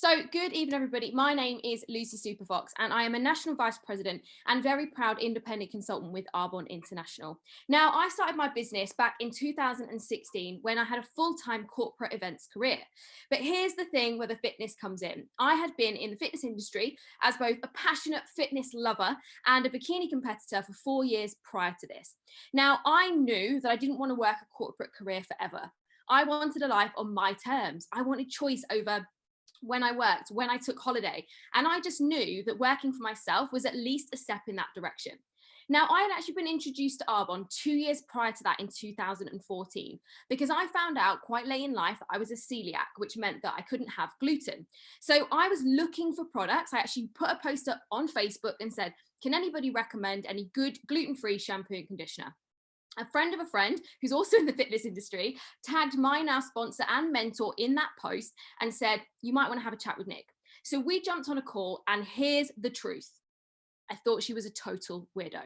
So good evening, everybody. My name is Lucy Superfox, and I am a National Vice President and very proud independent consultant with Arbonne International. Now, I started my business back in 2016 when I had a full-time corporate events career. But here's the thing where the fitness comes in. I had been in the fitness industry as both a passionate fitness lover and a bikini competitor for 4 years prior to this. Now, I knew that I didn't want to work a corporate career forever. I wanted a life on my terms. I wanted choice over when I worked, when I took holiday. And I just knew that working for myself was at least a step in that direction. Now, I had actually been introduced to Arbonne 2 years prior to that in 2014, because I found out quite late in life that I was a celiac, which meant that I couldn't have gluten. So I was looking for products. I actually put a post up on Facebook and said, can anybody recommend any good gluten-free shampoo and conditioner? A friend of a friend who's also in the fitness industry tagged my now sponsor and mentor in that post and said, you might want to have a chat with Nick. So we jumped on a call, and here's the truth. I thought she was a total weirdo.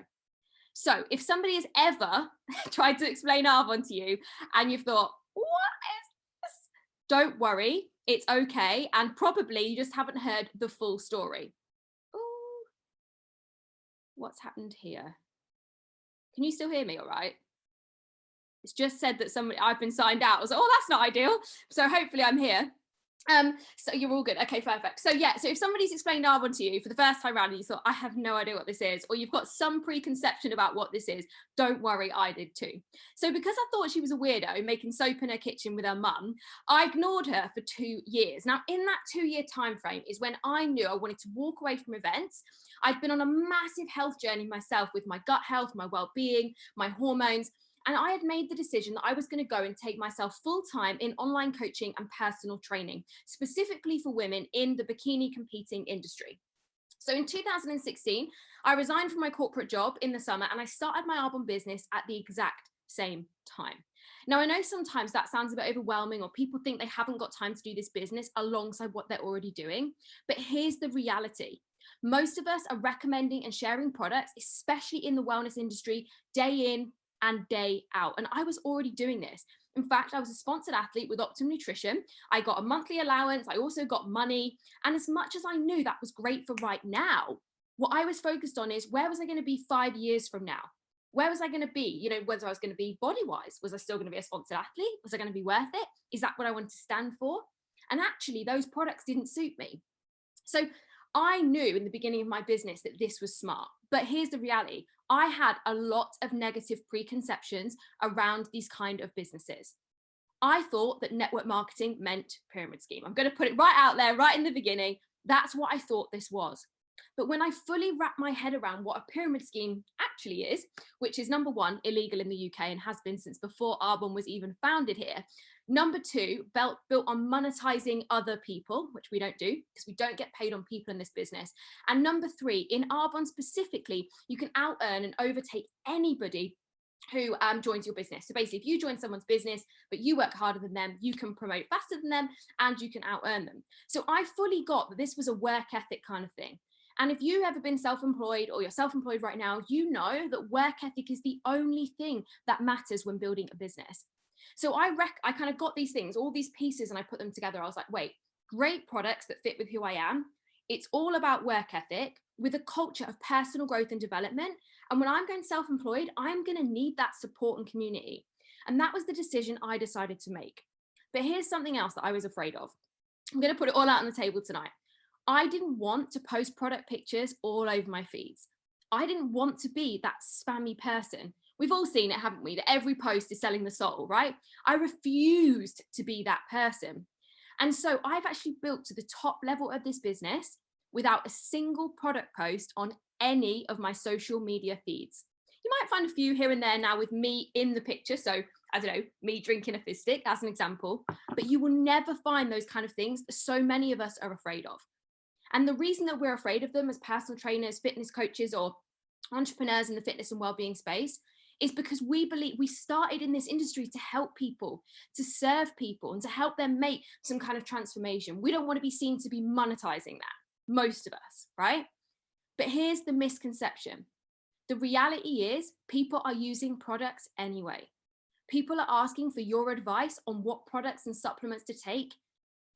So if somebody has ever tried to explain Arbonne to you and you've thought, what is this? Don't worry, it's okay. And probably you just haven't heard the full story. Ooh, what's happened here? Can you still hear me all right? It's just said that I've been signed out. I was like, oh, that's not ideal. So hopefully I'm here. So you're all good. Okay, perfect. So yeah, so if somebody's explained Arbonne to you for the first time around and you thought, I have no idea what this is, or you've got some preconception about what this is, don't worry, I did too. So because I thought she was a weirdo making soap in her kitchen with her mum, I ignored her for 2 years. Now, in that 2-year time frame is when I knew I wanted to walk away from events. I'd been on a massive health journey myself with my gut health, my well-being, my hormones. And I had made the decision that I was going to go and take myself full-time in online coaching and personal training, specifically for women in the bikini competing industry. So in 2016, I resigned from my corporate job in the summer and I started my Arbonne business at the exact same time. Now, I know sometimes that sounds a bit overwhelming, or people think they haven't got time to do this business alongside what they're already doing. But here's the reality. Most of us are recommending and sharing products, especially in the wellness industry, day in and day out. And I was already doing this. In fact, I was a sponsored athlete with Optimum Nutrition. I got a monthly allowance. I also got money. And as much as I knew that was great for right now, what I was focused on is, where was I going to be 5 years from now? Where was I going to be? You know, whether I was going to be body-wise, was I still going to be a sponsored athlete? Was I going to be worth it? Is that what I wanted to stand for? And actually, those products didn't suit me. So I knew in the beginning of my business that this was smart. But here's the reality. I had a lot of negative preconceptions around these kind of businesses. I thought that network marketing meant pyramid scheme. I'm going to put it right out there, right in the beginning. That's what I thought this was. But when I fully wrapped my head around what a pyramid scheme actually is, which is number one, illegal in the UK and has been since before Arbonne was even founded here. Number two, built on monetizing other people, which we don't do because we don't get paid on people in this business. And number three, in Arbonne specifically, you can out earn and overtake anybody who joins your business. So basically, if you join someone's business, but you work harder than them, you can promote faster than them and you can out earn them. So I fully got that this was a work ethic kind of thing. And if you've ever been self-employed or you're self-employed right now, you know that work ethic is the only thing that matters when building a business. So I kind of got these things, all these pieces, and I put them together. I was like, wait, great products that fit with who I am. It's all about work ethic with a culture of personal growth and development. And when I'm going self-employed, I'm going to need that support and community. And that was the decision I decided to make. But here's something else that I was afraid of. I'm going to put it all out on the table tonight. I didn't want to post product pictures all over my feeds. I didn't want to be that spammy person. We've all seen it, haven't we? That every post is selling the soul, right? I refused to be that person. And so I've actually built to the top level of this business without a single product post on any of my social media feeds. You might find a few here and there now with me in the picture. So, I don't know, me drinking a fizz stick as an example, but you will never find those kind of things that so many of us are afraid of. And the reason that we're afraid of them as personal trainers, fitness coaches, or entrepreneurs in the fitness and well-being space is because we believe we started in this industry to help people, to serve people, and to help them make some kind of transformation. We don't want to be seen to be monetizing that, most of us, right? But here's the misconception. The reality is people are using products anyway. People are asking for your advice on what products and supplements to take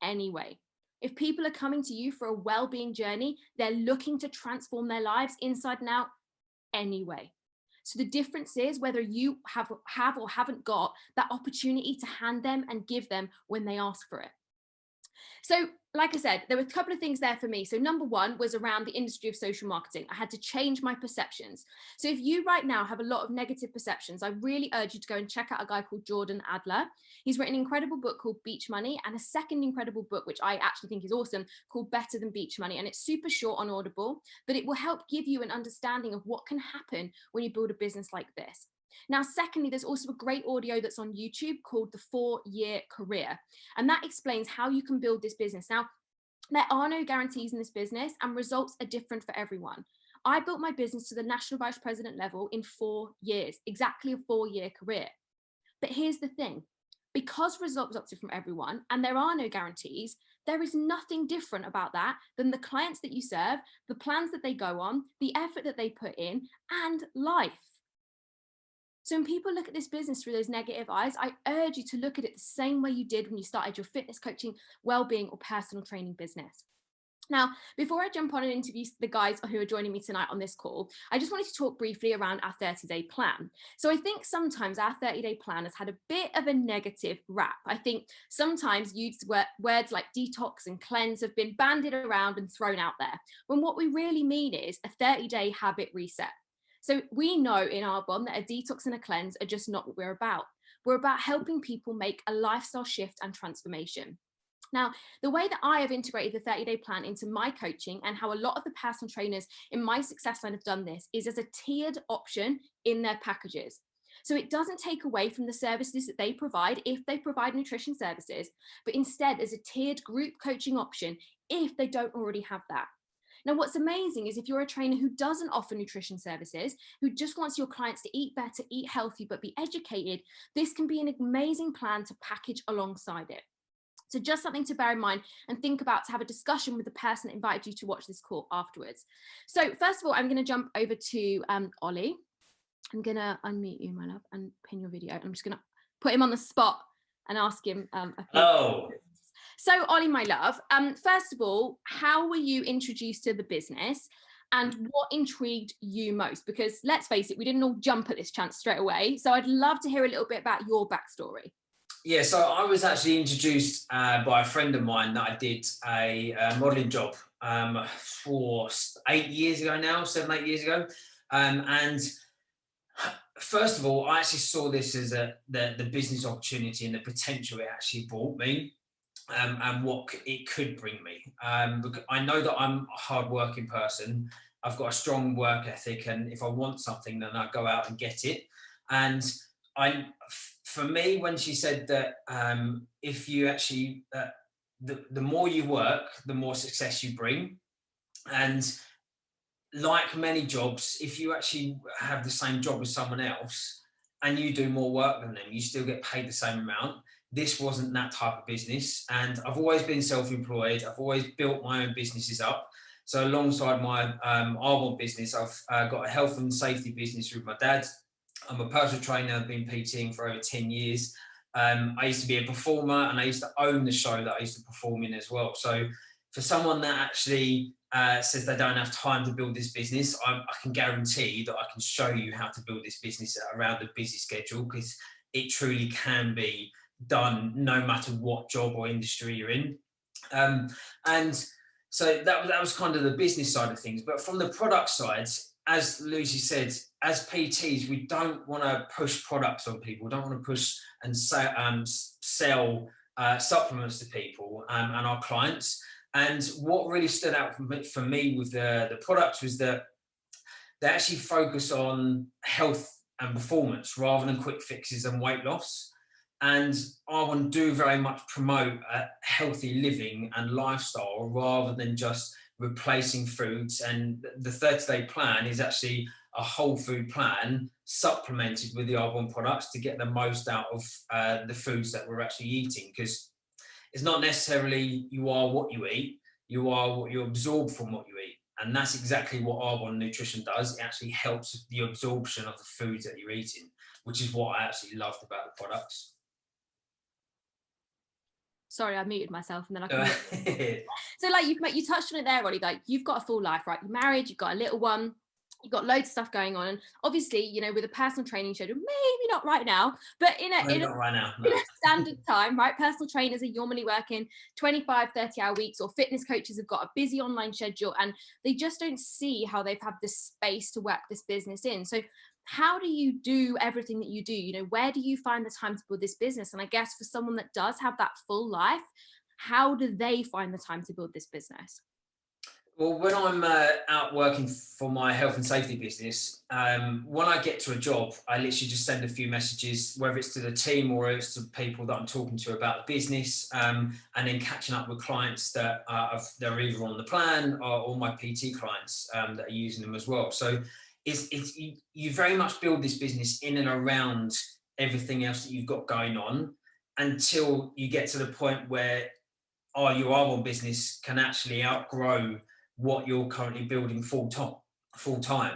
anyway. If people are coming to you for a well-being journey, they're looking to transform their lives inside and out anyway. So the difference is whether you have or haven't got that opportunity to hand them and give them when they ask for it. So, like I said, there were a couple of things there for me. So number one was around the industry of social marketing. I had to change my perceptions. So if you right now have a lot of negative perceptions, I really urge you to go and check out a guy called Jordan Adler. He's written an incredible book called Beach Money, and a second incredible book, which I actually think is awesome, called Better Than Beach Money. And it's super short on Audible, but it will help give you an understanding of what can happen when you build a business like this. Now, secondly, there's also a great audio that's on YouTube called The 4-Year Career. And that explains how you can build this business. Now, there are no guarantees in this business, and results are different for everyone. I built my business to the national vice president level in 4 years, exactly a 4-year career. But here's the thing, because results are different from everyone and there are no guarantees, there is nothing different about that than the clients that you serve, the plans that they go on, the effort that they put in, and life. So when people look at this business through those negative eyes, I urge you to look at it the same way you did when you started your fitness coaching, well-being, or personal training business. Now, before I jump on and interview the guys who are joining me tonight on this call, I just wanted to talk briefly around our 30-day plan. So I think sometimes our 30-day plan has had a bit of a negative rap. I think sometimes words like detox and cleanse have been bandied around and thrown out there, when what we really mean is a 30-day habit reset. So we know in Arbonne that a detox and a cleanse are just not what we're about. We're about helping people make a lifestyle shift and transformation. Now, the way that I have integrated the 30-day plan into my coaching, and how a lot of the personal trainers in my success line have done this, is as a tiered option in their packages. So it doesn't take away from the services that they provide if they provide nutrition services, but instead as a tiered group coaching option if they don't already have that. Now, what's amazing is if you're a trainer who doesn't offer nutrition services, who just wants your clients to eat better, eat healthy, but be educated, this can be an amazing plan to package alongside it. So just something to bear in mind and think about, to have a discussion with the person that invited you to watch this call afterwards. So first of all, I'm going to jump over to Ollie. I'm going to unmute you, my love, and pin your video. I'm just going to put him on the spot and ask him a few questions. So Ollie, my love, first of all, how were you introduced to the business and what intrigued you most? Because let's face it, we didn't all jump at this chance straight away. So I'd love to hear a little bit about your backstory. Yeah, so I was actually introduced by a friend of mine that I did a modelling job for 8 years ago now, 7, 8 years ago. And first of all, I actually saw this as the business opportunity and the potential it actually brought me. And what it could bring me. Because I know that I'm a hard-working person. I've got a strong work ethic, and if I want something, then I go out and get it. And for me, when she said that if you actually, the more you work, the more success you bring. And like many jobs, if you actually have the same job as someone else and you do more work than them, you still get paid the same amount. This wasn't that type of business, and I've always been self-employed. I've always built my own businesses up. So alongside my Arbonne business, I've got a health and safety business with my dad. I'm a personal trainer. I've been PTing for over 10 years. I used to be a performer, and I used to own the show that I used to perform in as well. So for someone that actually says they don't have time to build this business, I can guarantee that I can show you how to build this business around a busy schedule, because it truly can be done no matter what job or industry you're in. And so that was kind of the business side of things. But from the product side, as Lucy said, as PTs, we don't want to push products on people. We don't want to push and sell supplements to people and our clients. And what really stood out for me with the products was that they actually focus on health and performance rather than quick fixes and weight loss. And I want to do very much promote a healthy living and lifestyle rather than just replacing foods. And the 30-day plan is actually a whole food plan supplemented with the Arbonne products to get the most out of the foods that we're actually eating. Because it's not necessarily you are what you eat, you are what you absorb from what you eat. And that's exactly what Arbonne Nutrition does. It actually helps the absorption of the foods that you're eating, which is what I absolutely loved about the products. Sorry, I muted myself and then I Go can. ahead. So like you touched on it there, Ollie, like you've got a full life, right? You're married, you've got a little one, you've got loads of stuff going on. And obviously, you know, with a personal training schedule, maybe not right now, but in No, a not right now. in No. a standard time, right? Personal trainers are normally working 25, 30-hour weeks, or fitness coaches have got a busy online schedule and they just don't see how they've had the space to work this business in. So how do you do everything that you do? You know, where do you find the time to build this business? And I guess for someone that does have that full life, how do they find the time to build this business? Well, when I'm out working for my health and safety business, when I get to a job, I literally just send a few messages, whether it's to the team or it's to people that I'm talking to about the business, and then catching up with clients that they're either on the plan or my PT clients that are using them as well. So you very much build this business in and around everything else that you've got going on until you get to the point where your Arbon business can actually outgrow what you're currently building full time,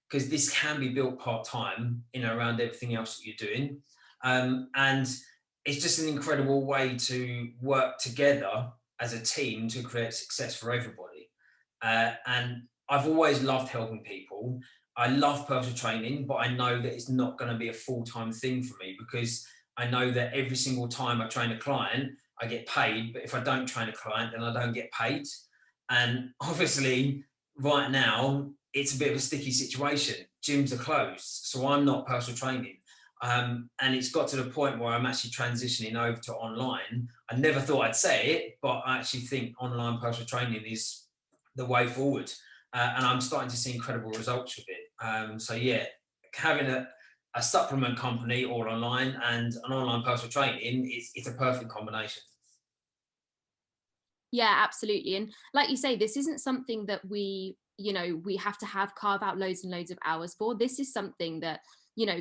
because this can be built part time in and around everything else that you're doing, and it's just an incredible way to work together as a team to create success for everybody. And I've always loved helping people. I love personal training, but I know that it's not going to be a full-time thing for me, because I know that every single time I train a client, I get paid, but if I don't train a client, then I don't get paid. And obviously, right now, it's a bit of a sticky situation. Gyms are closed, so I'm not personal training. And it's got to the point where I'm actually transitioning over to online. I never thought I'd say it, but I actually think online personal training is the way forward. And I'm starting to see incredible results with it. So yeah, having a supplement company all online and an online personal training, it's a perfect combination. Yeah, absolutely. And like you say, this isn't something that we have to carve out loads and loads of hours for. This is something that,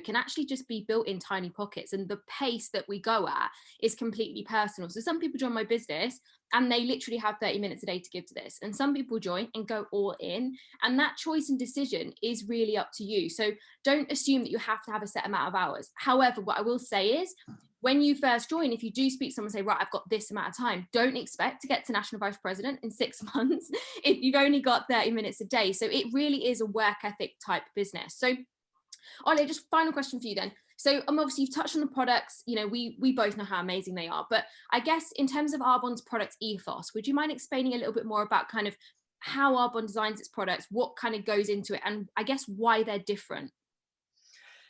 can actually just be built in tiny pockets. And the pace that we go at is completely personal. So some people join my business and they literally have 30 minutes a day to give to this. And some people join and go all in. And that choice and decision is really up to you. So don't assume that you have to have a set amount of hours. However, what I will say is, when you first join, if you do speak to someone and say, right, I've got this amount of time, don't expect to get to national vice president in 6 months if you've only got 30 minutes a day. So it really is a work ethic type business. So Ollie, just final question for you then. So obviously you've touched on the products, we both know how amazing they are, but I guess in terms of Arbon's product ethos, would you mind explaining a little bit more about kind of how Arbon designs its products, what kind of goes into it, and I guess why they're different?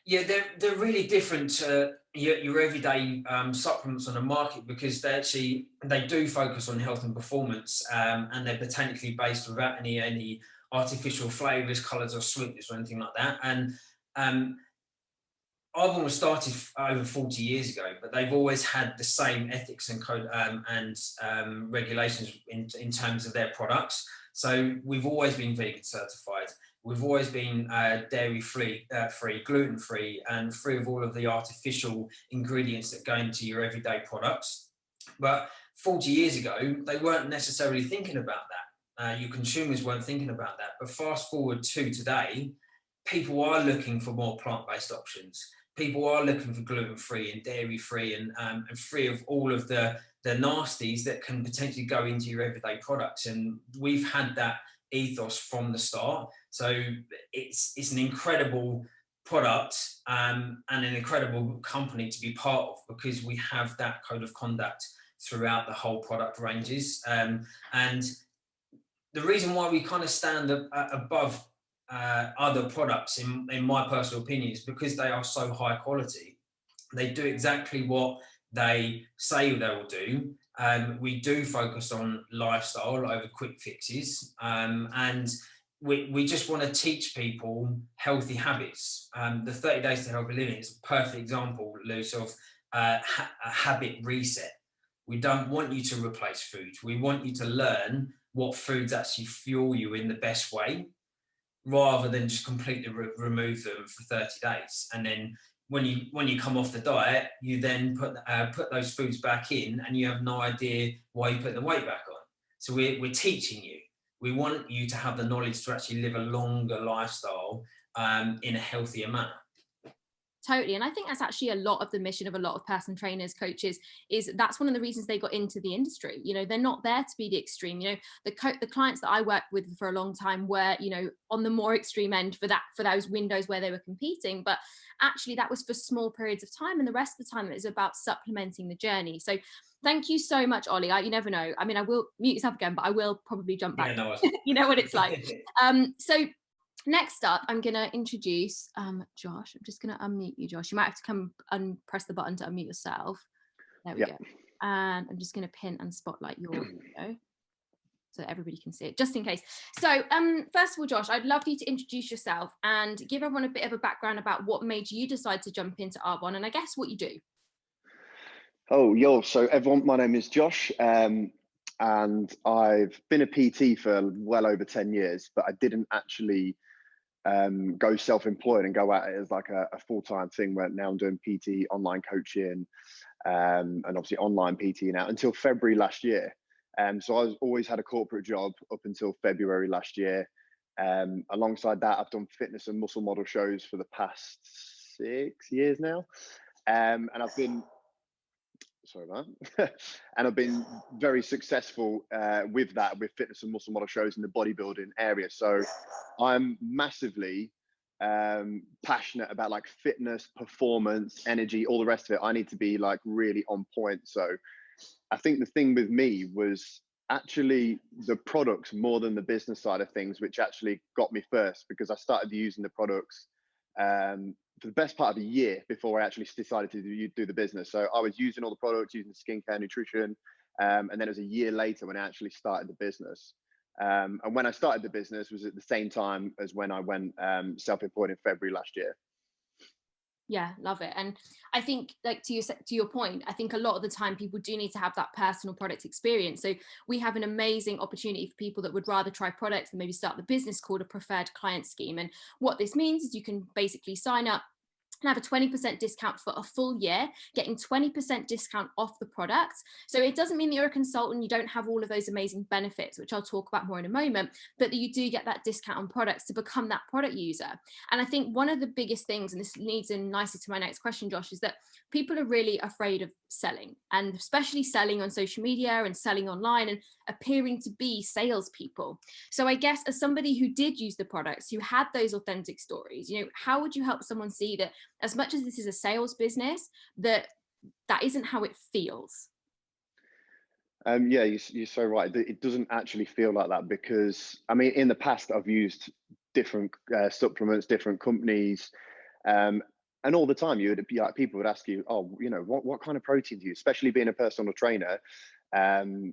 Yeah, they're really different to your everyday supplements on the market, because they do focus on health and performance, and they're botanically based without any artificial flavors, colors, or sweeteners or anything like that. And Arbon was started over 40 years ago, but they've always had the same ethics and code and regulations in terms of their products. So we've always been vegan certified. We've always been dairy-free, gluten-free, and free of all of the artificial ingredients that go into your everyday products. But 40 years ago, they weren't necessarily thinking about that. Your consumers weren't thinking about that. But fast forward to today, people are looking for more plant-based options. People are looking for gluten-free and dairy-free and free of all of the nasties that can potentially go into your everyday products. And we've had that ethos from the start. So it's an incredible product and an incredible company to be part of, because we have that code of conduct throughout the whole product ranges. And the reason why we kind of stand above other products, in my personal opinion, is because they are so high quality. They do exactly what they say they will do. We do focus on lifestyle over quick fixes, and we just want to teach people healthy habits. The 30 Days to Healthy Living is a perfect example, Luce, of a habit reset. We don't want you to replace food. We want you to learn what foods actually fuel you in the best way, rather than just completely remove them for 30 days. And then when you come off the diet, you then put those foods back in, and you have no idea why you put the weight back on. So we're teaching you. We want you to have the knowledge to actually live a longer lifestyle in a healthier manner. Totally. And I think that's actually a lot of the mission of a lot of personal trainers, coaches, is that's one of the reasons they got into the industry. You know, they're not there to be the extreme. You know, the clients that I worked with for a long time were, you know, on the more extreme end for those windows where they were competing. But actually that was for small periods of time. And the rest of the time it was about supplementing the journey. So thank you so much, Ollie. You never know. I mean, I will mute yourself again, but I will probably jump back. Yeah, no. You know what it's like. So next up, I'm going to introduce Josh. I'm just going to unmute you, Josh. You might have to come and press the button to unmute yourself. There we go. And I'm just going to pin and spotlight your video so everybody can see it, just in case. So first of all, Josh, I'd love for you to introduce yourself and give everyone a bit of a background about what made you decide to jump into Arbonne and I guess what you do. Oh, yo, so everyone, my name is Josh. And I've been a PT for well over 10 years, but I didn't actually go self-employed and go at it as like a full-time thing where now I'm doing PT, online coaching, and obviously online PT now until February last year. So I always had a corporate job up until February last year. Alongside that, I've done fitness and muscle model shows for the past 6 years now. And I've been and I've been very successful with fitness and muscle model shows in the bodybuilding area. So I'm massively passionate about like fitness, performance, energy, all the rest of it. I need to be like really on point. So I think the thing with me was actually the products more than the business side of things, which actually got me first, because I started using the products for the best part of a year before I actually decided to do the business. So I was using all the products, using skincare, nutrition, and then it was a year later when I actually started the business. And when I started the business was at the same time as when I went self-employed in February last year. Yeah, love it. And I think, like, to your point, I think a lot of the time people do need to have that personal product experience. So we have an amazing opportunity for people that would rather try products and maybe start the business called a preferred client scheme. And what this means is you can basically sign up and have a 20% discount for a full year, getting 20% discount off the products. So it doesn't mean that you're a consultant, you don't have all of those amazing benefits, which I'll talk about more in a moment, but that you do get that discount on products to become that product user. And I think one of the biggest things, and this leads in nicely to my next question, Josh, is that people are really afraid of selling, and especially selling on social media and selling online and appearing to be salespeople. So I guess as somebody who did use the products, who had those authentic stories, you know, how would you help someone see that as much as this is a sales business, that isn't how it feels? Yeah, you're so right. It doesn't actually feel like that, because I mean, in the past, I've used different supplements, different companies, and all the time you would be like, people would ask you, oh, you know, what kind of protein do you, especially being a personal trainer, and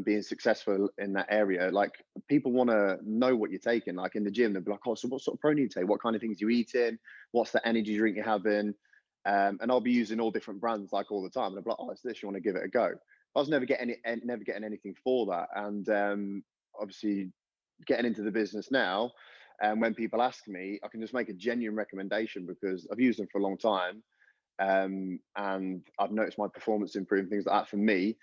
being successful in that area. Like, people want to know what you're taking. Like in the gym, they'll be like, oh, so what sort of protein you take? What kind of things you eating? What's the energy drink you're having? And I'll be using all different brands like all the time. And I'll be like, oh, it's this, you want to give it a go. I was never getting anything for that. And obviously getting into the business now, and when people ask me, I can just make a genuine recommendation because I've used them for a long time. And I've noticed my performance improve, things like that for me.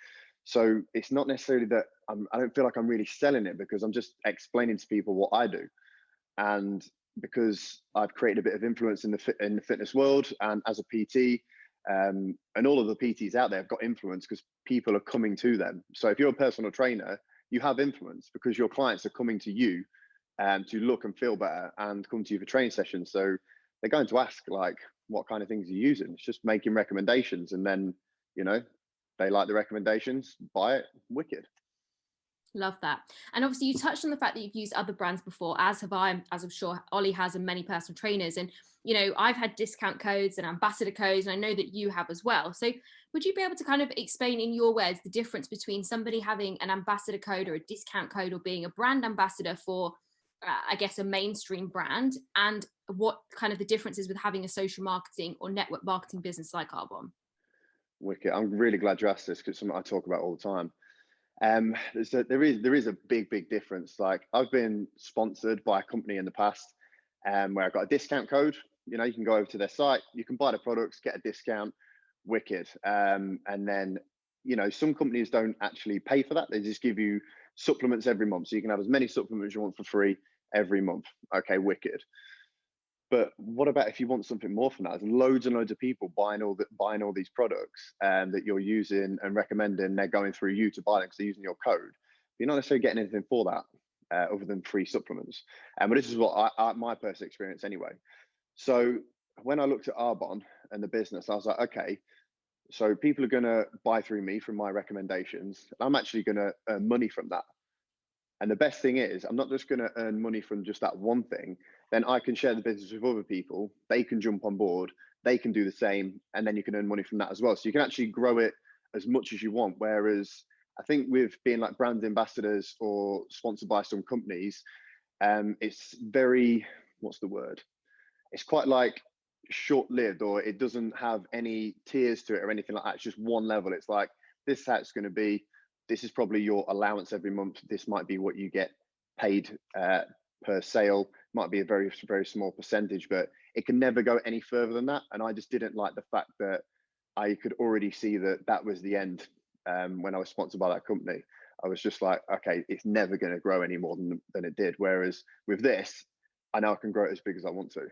So it's not necessarily that I don't feel like I'm really selling it, because I'm just explaining to people what I do. And because I've created a bit of influence in the fitness world, and as a PT, and all of the PTs out there have got influence because people are coming to them. So if you're a personal trainer, you have influence because your clients are coming to you to look and feel better and come to you for training sessions. So they're going to ask, like, what kind of things you're using. It's just making recommendations, and then, you know, they like the recommendations, buy it. Wicked. Love that. And obviously you touched on the fact that you've used other brands before, as have I, as I'm sure Ollie has, and many personal trainers. And, you know, I've had discount codes and ambassador codes, and I know that you have as well. So would you be able to kind of explain in your words the difference between somebody having an ambassador code or a discount code, or being a brand ambassador for, I guess, a mainstream brand, and what kind of the difference is with having a social marketing or network marketing business like Arbonne? Wicked. I'm really glad you asked this, because it's something I talk about all the time. There is a big difference. Like, I've been sponsored by a company in the past, where I got a discount code. You know, you can go over to their site, you can buy the products, get a discount. Wicked. And then, you know, some companies don't actually pay for that. They just give you supplements every month, so you can have as many supplements as you want for free every month. Okay, wicked. But what about if you want something more from that? There's loads and loads of people buying all these products that you're using and recommending. They're going through you to buy them because they're using your code. You're not necessarily getting anything for that other than free supplements. But this is what my personal experience anyway. So when I looked at Arbonne and the business, I was like, okay, so people are going to buy through me from my recommendations. I'm actually going to earn money from that. And the best thing is, I'm not just going to earn money from just that one thing. Then I can share the business with other people. They can jump on board. They can do the same. And then you can earn money from that as well. So you can actually grow it as much as you want. Whereas I think with being like brand ambassadors or sponsored by some companies, it's very, what's the word? It's quite like short-lived, or it doesn't have any tiers to it or anything like that. It's just one level. It's like, this is how it's going to be. This is probably your allowance every month. This might be what you get paid per sale. Might be a very, very small percentage, but it can never go any further than that. And I just didn't like the fact that I could already see that that was the end when I was sponsored by that company. I was just like, okay, it's never going to grow any more than it did. Whereas with this, I know I can grow it as big as I want to.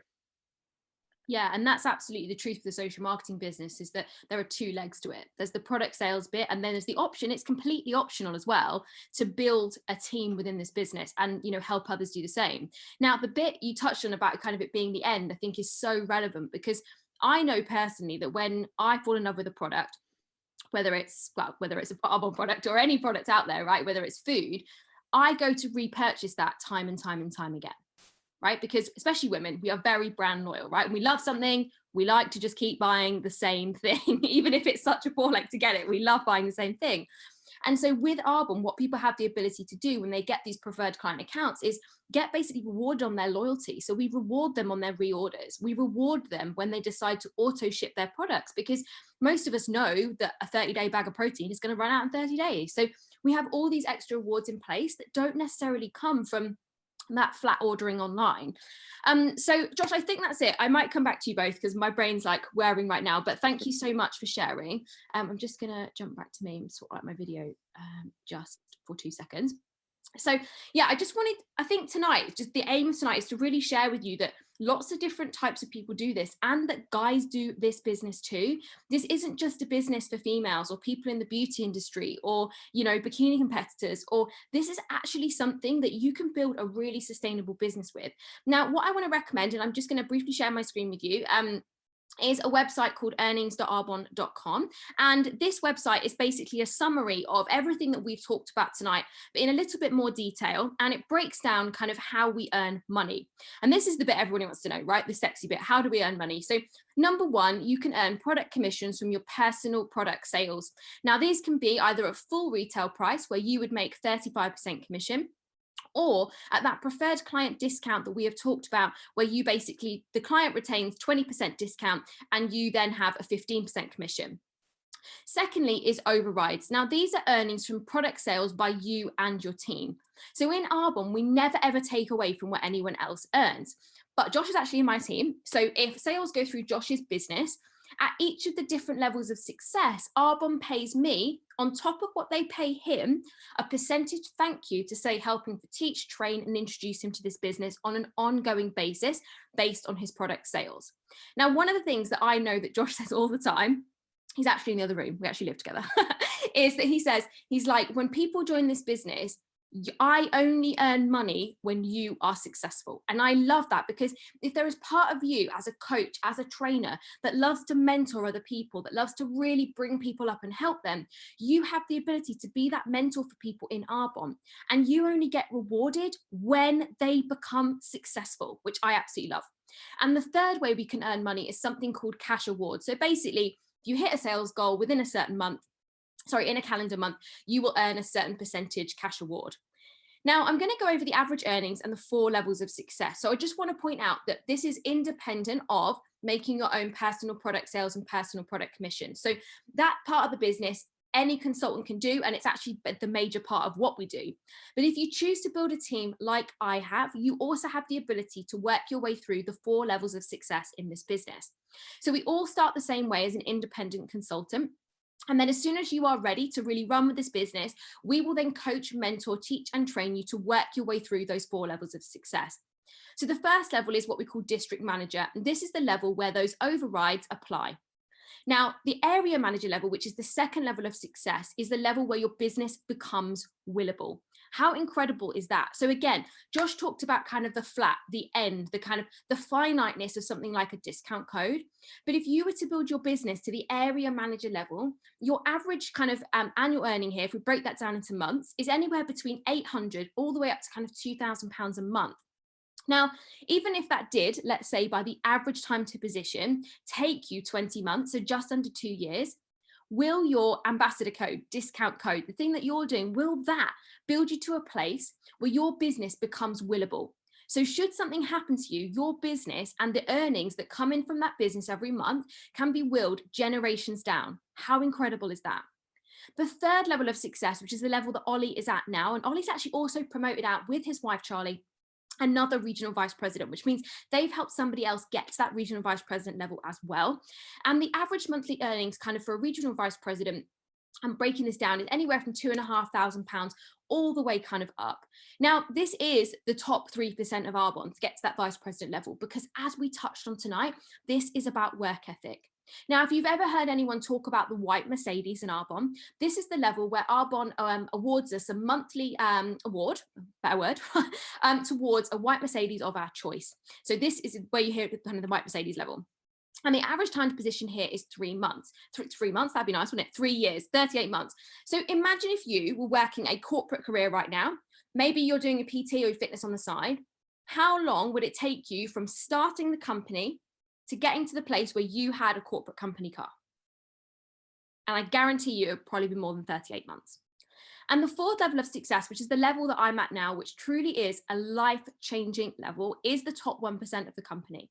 Yeah, and that's absolutely the truth of the social marketing business, is that there are two legs to it. There's the product sales bit, and then there's the option. It's completely optional as well to build a team within this business and, you know, help others do the same. Now, the bit you touched on about kind of it being the end, I think is so relevant, because I know personally that when I fall in love with a product, whether it's an Arbonne product or any product out there, right, whether it's food, I go to repurchase that time and time and time again. Right? Because especially women, we are very brand loyal, right? When we love something, we like to just keep buying the same thing, even if it's such a bore leg to get it, we love buying the same thing. And so with Arbonne, what people have the ability to do when they get these preferred client accounts is get basically rewarded on their loyalty. So we reward them on their reorders. We reward them when they decide to auto ship their products, because most of us know that a 30-day bag of protein is going to run out in 30 days. So we have all these extra rewards in place that don't necessarily come from that flat ordering online. So Josh, I think that's it. I might come back to you both because my brain's like whirring right now, but thank you so much for sharing. I'm just gonna jump back to me and sort out my video just for 2 seconds. So yeah, I think tonight, just the aim of tonight is to really share with you that lots of different types of people do this, and that guys do this business too. This isn't just a business for females or people in the beauty industry or, you know, bikini competitors, or this is actually something that you can build a really sustainable business with. Now, what I want to recommend, and I'm just going to briefly share my screen with you, is a website called earnings.arbonne.com. And this website is basically a summary of everything that we've talked about tonight, but in a little bit more detail. And it breaks down kind of how we earn money. And this is the bit everybody wants to know, right? The sexy bit. How do we earn money? So number one, you can earn product commissions from your personal product sales. Now, these can be either a full retail price where you would make 35% commission, or at that preferred client discount that we have talked about, where you basically, the client retains 20% discount and you then have a 15% commission. Secondly is overrides. Now, these are earnings from product sales by you and your team. So in Arbonne, we never ever take away from what anyone else earns. But Josh is actually in my team. So if sales go through Josh's business, at each of the different levels of success, Arbonne pays me, on top of what they pay him, a percentage thank you to say helping to teach, train, and introduce him to this business on an ongoing basis based on his product sales. Now, one of the things that I know that Josh says all the time, he's actually in the other room, we actually live together, is that he's like, when people join this business, I only earn money when you are successful. And I love that, because if there is part of you as a coach, as a trainer, that loves to mentor other people, that loves to really bring people up and help them, you have the ability to be that mentor for people in Arbonne. And you only get rewarded when they become successful, which I absolutely love. And the third way we can earn money is something called cash awards. So basically, if you hit a sales goal within a certain month, in a calendar month, you will earn a certain percentage cash award. Now, I'm going to go over the average earnings and the 4 levels of success. So I just want to point out that this is independent of making your own personal product sales and personal product commission. So that part of the business, any consultant can do, and it's actually the major part of what we do. But if you choose to build a team like I have, you also have the ability to work your way through the 4 levels of success in this business. So we all start the same way as an independent consultant. And then as soon as you are ready to really run with this business, we will then coach, mentor, teach, and train you to work your way through those 4 levels of success. So the first level is what we call district manager. And this is the level where those overrides apply. Now, the area manager level, which is the second level of success, is the level where your business becomes willable. How incredible is that? So again, Josh talked about kind of the flat, the end, the kind of the finiteness of something like a discount code. But if you were to build your business to the area manager level, your average kind of annual earning here, if we break that down into months, is anywhere between 800 all the way up to kind of £2,000 a month. Now, even if that did, let's say by the average time to position, take you 20 months, so just under 2 years, will your ambassador code, discount code, the thing that you're doing, will that build you to a place where your business becomes willable? So should something happen to you, your business and the earnings that come in from that business every month can be willed generations down. How incredible is that? The third level of success, which is the level that Ollie is at now, and Ollie's actually also promoted out with his wife, Charlie, another regional vice president, which means they've helped somebody else get to that regional vice president level as well. And the average monthly earnings kind of for a regional vice president, I'm breaking this down, is anywhere from £2,500 all the way kind of up. Now, this is the top 3% of Arbonne to get to that vice president level, because as we touched on tonight, this is about work ethic. Now, if you've ever heard anyone talk about the white Mercedes in Arbonne, this is the level where Arbonne awards us a monthly award, better word, towards a white Mercedes of our choice. So this is where you hear kind of the white Mercedes level. And the average time to position here is 3 months. 3 months, that'd be nice, wouldn't it? 3 years, 38 months. So imagine if you were working a corporate career right now, maybe you're doing a PT or fitness on the side. How long would it take you from starting the company to getting to the place where you had a corporate company car? And I guarantee you it'll probably be more than 38 months. And the fourth level of success, which is the level that I'm at now, which truly is a life-changing level, is the top 1% of the company.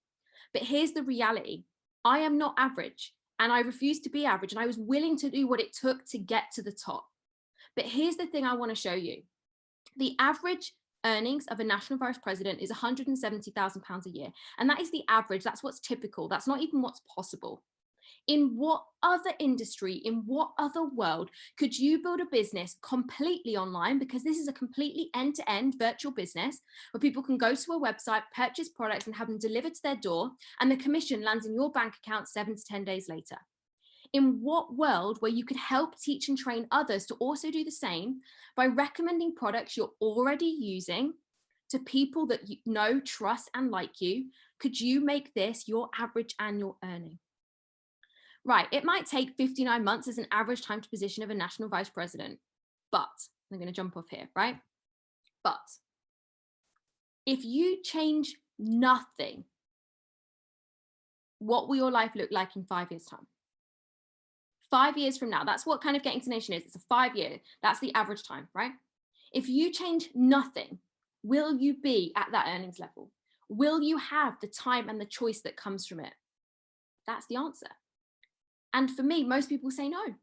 But here's the reality. I am not average, and I refuse to be average, and I was willing to do what it took to get to the top. But here's the thing I want to show you. The average earnings of a national vice president is £170,000 a year. And that is the average. That's what's typical. That's not even what's possible. In what other industry, in what other world could you build a business completely online? Because this is a completely end-to-end virtual business where people can go to a website, purchase products and have them delivered to their door, and the commission lands in your bank account 7 to 10 days later. In what world where you could help teach and train others to also do the same by recommending products you're already using to people that you know, trust and like you, could you make this your average annual earning? Right, it might take 59 months as an average time to position of a national vice president, but I'm going to jump off here, right? But if you change nothing, what will your life look like in 5 years' time? 5 years from now, that's what kind of Getting to Nation is. It's a 5 year, that's the average time, right? If you change nothing, will you be at that earnings level? Will you have the time and the choice that comes from it? That's the answer. And for me, most people say no.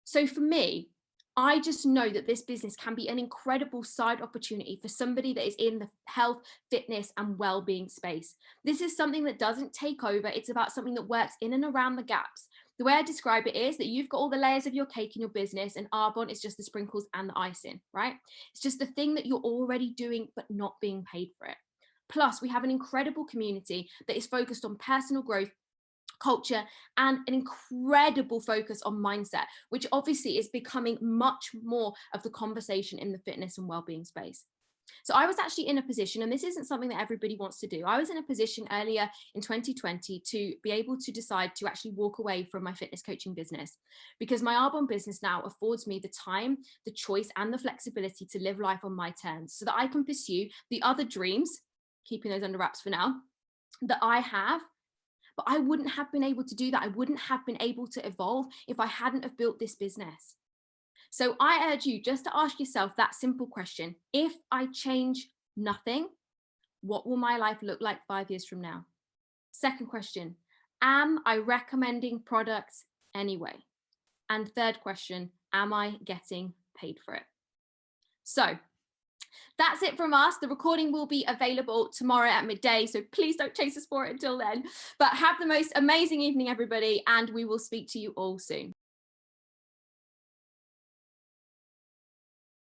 So for me, I just know that this business can be an incredible side opportunity for somebody that is in the health, fitness, and well-being space. This is something that doesn't take over. It's about something that works in and around the gaps. The way I describe it is that you've got all the layers of your cake in your business, and Arbonne is just the sprinkles and the icing, right? It's just the thing that you're already doing, but not being paid for it. Plus, we have an incredible community that is focused on personal growth, culture, and an incredible focus on mindset, which obviously is becoming much more of the conversation in the fitness and well-being space. So I was actually in a position, and this isn't something that everybody wants to do. I was in a position earlier in 2020 to be able to decide to actually walk away from my fitness coaching business, because my Arbonne business now affords me the time, the choice, and the flexibility to live life on my terms so that I can pursue the other dreams, keeping those under wraps for now, that I have. But I wouldn't have been able to do that. I wouldn't have been able to evolve if I hadn't have built this business. So I urge you just to ask yourself that simple question. If I change nothing, what will my life look like 5 years from now? Second question, am I recommending products anyway? And third question, am I getting paid for it? So that's it from us. The recording will be available tomorrow at midday, so please don't chase us for it until then. But have the most amazing evening, everybody, and we will speak to you all soon.